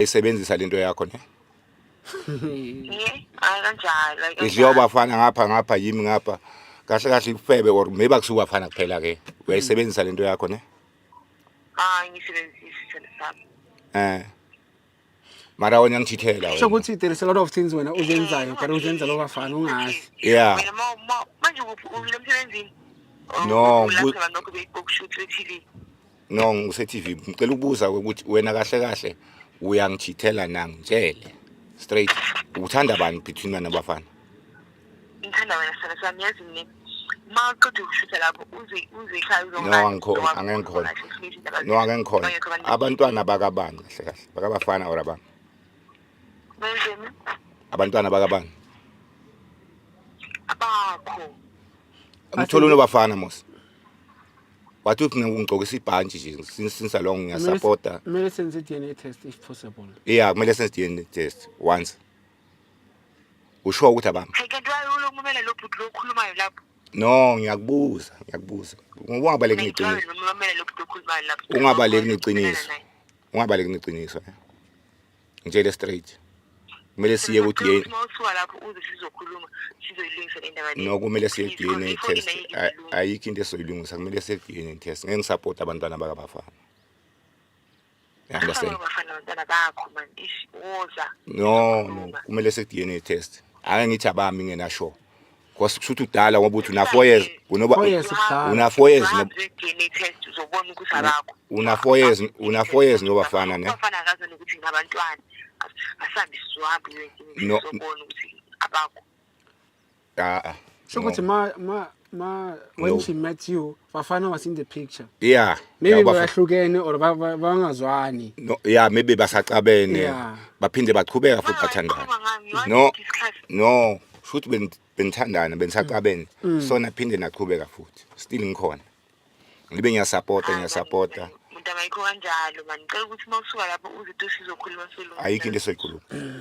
Isebenzisa lento yakho ne kanjalo idliwa bafana ngapha yimi ngapha kahle ifebe or maybe akusuka bafana kuphela ke uyayisebenzisa lento yakho ne ngisebenzisa sami mara wena ngithithela wena so ukuthi there is a lot of things wena uzenzayo kodwa uzenza lo bafana ungazi yeah wena manje uphumile emsebenzini no lapha nokho beyibokushoot TV no ngise TV ngicela ukubuza ukuthi wena kahle uyangithithela nangitshele straight uthanda bani between wena nabafana ngithanda wena sana sami yazi mina maqedwe ukushuta lapho uze ekhaya angengikhona no angengikhona abantwana bakabani kahle bakabafana or abani abantwana bakabani abakho ngithola unobafana mos wathi ngigqokisa ibhantshi nje since long ngiyasupporta kumele senze DNA test if possible yeah kumele senze DNA test once usho ukuthi abami kanti wayokumela lo bhuti lokhulumayo lapho no ngiyakubuza ungabaleki neqiniso ungabaleki neqiniso ngitshele straight kumele siye ku DNA mawusuka lapho uze sizokhuluma sizoyilungisa le ndaba le no kumele siye DNA test ayikho into esoyilungisa kumele siye DNA test ngeke ngisupport abantwana bakabafana abafana abantwana bakho man woza no kumele siye DNA test ake ngithi abami ngena sure kwasikuthi udala ngoba uthi una 4 years una 4 years DNA test uzobona ukuthi abakho una 4 years nobafana ne abafana akazona ukuthi ngabantwana asambi siwabi uzobona ukuthi abakho so ukuthi when she met you bafana was in the picture yeah maybe bahlukene or bangazwani no yeah maybe basacabene baphinde baqhubeka futhi bathandana no futhi benithandana benisacabene so naphinde naqhubeka futhi still ngikhona ngibe ngiyasupporta umuntu abayikho kanjalo man ngicela ukuthi mawusuka lapho uze sizokhuluma ayikho into esoyikhuluma